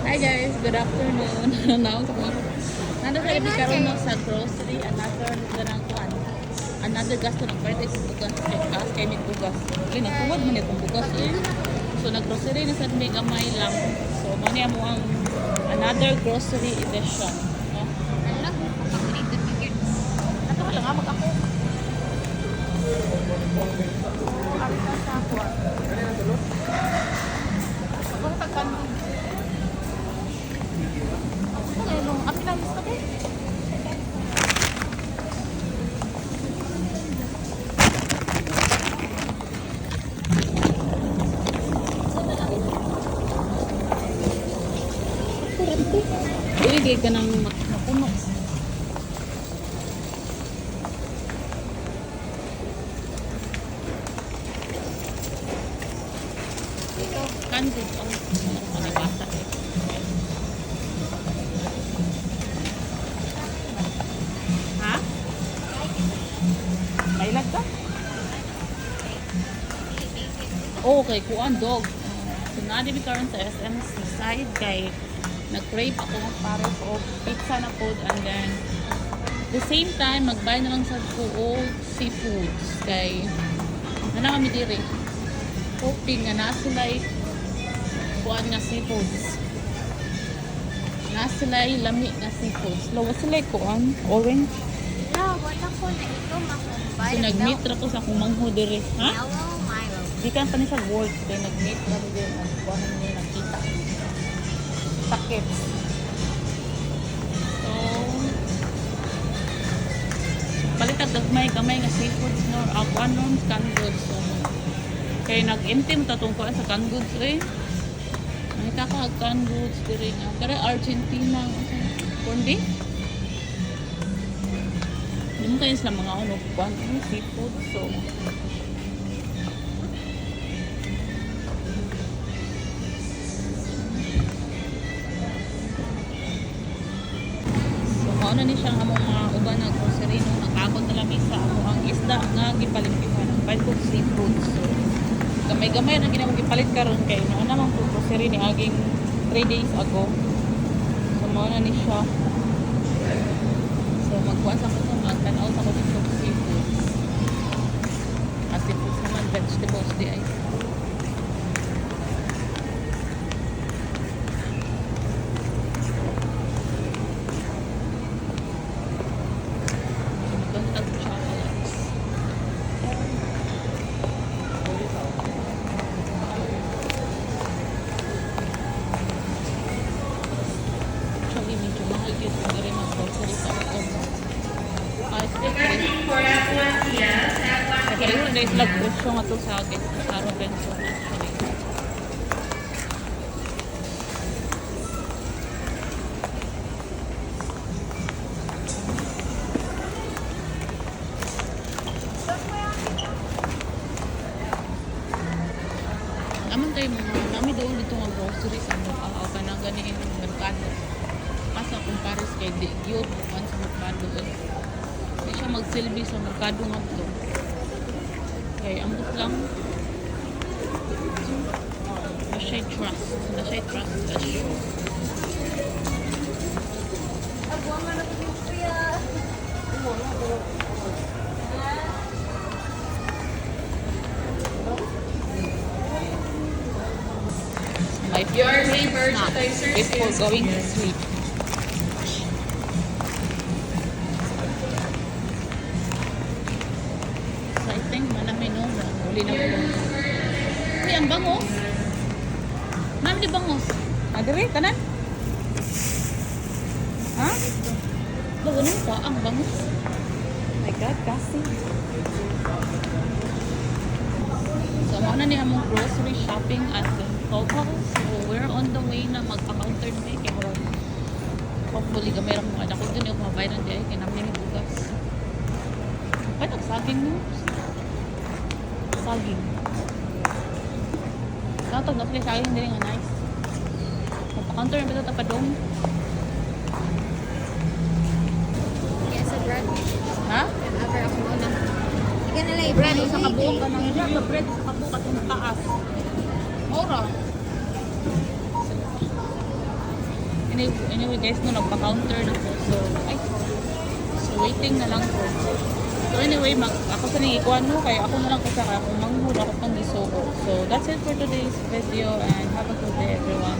Hi guys, good afternoon. Now ko. Nando sa gabi karon no sa grocery, another gasto ng pwede sa bugas, gas kay may bugas. Kaya natuwad man itong bugas eh. So nag-grocery na sa may gamay lang. So mani mo ang another grocery edition. No? Nato ka lang amag ako. Alita sa ako. Ako sa kanong akin lang gusto ko. Iligay ka ng mapuno. Ito, candid ang panibasa eh. Ha? Mailag ka? Okay, kuan dog. So, na-dibi karon sa SMC side kay nag-crave ako ng pares o pizza na food and then the same time mag-buy na lang sa food seafoods kay na kami diri hoping nga na sila kuan nga seafoods na sila lami nga seafoods lawa sila kuan orange Wala ko na ito makumbay. so nag-meet ra ko sa akong mangho diri ha Yellow Milo. di ka pa ni sa work kay nag-meet ra ko diri nagkuan nila nakita sakit. So, baliktad may gamay nga seafoods no, one room canned goods. So, kaya nag-intim tatong kuan sa canned goods eh. Nakita ka canned goods diri nga. Kaya Argentina kundi. Hindi mo kayo sa mga ano kuan seafood. So, ano ni siya among mga uban na grocery no nakabot na lami sa amo ang isda nga gipalimpihan ang Bangkok seafood so gamay-gamay na ginamong gipalit karon kay no namang grocery ni aging 3 days ago so mao na ni siya so magkuha sa ko magtanaw sa ko dito seafood as seafood naman vegetables di ay Kaya yung nag-presyo nga to sa akin. Sa Robinson actually. Naman tayo mga nami daw dito nga grocery sa mukha o ka na ganin yung merkado. Asa kung pares kay di yun kung sa merkado eh. Hindi siya magsilbi sa merkado nga to. Okay, ambot lang. Na siya trust issue. My favorite snack before going to sleep. Exciting, manami no. Huli na ko. Uy, ang bangos. Mami di bangos. Adere, kanan? Ha? Lawanan pa ang bangos. Oh my God, kasi. So, muna niya mong grocery shopping at Coco. So, we're on the way na magpa-counter na kay home. Hopefully, gamay lang mga ako dun yung mabayran di ay kinamli ni bugas. Ba't nagsaging mo? Saging. Natog na sila saging din nga nice. Magpa-counter na ba ito tapadong? Yes, a bread. Ha? Ever ako muna. Sige na lang Bread sa kabuok ka nang ila. Bread sa kabuok at yung taas. Ora. Anyway guys, no, nagpa-counter na ko. So waiting na lang ko. So anyway, ako sa nang ikuan mo, kaya ako na lang kasi kung manghud ako pang gisugo. So that's it for today's video and have a good day everyone.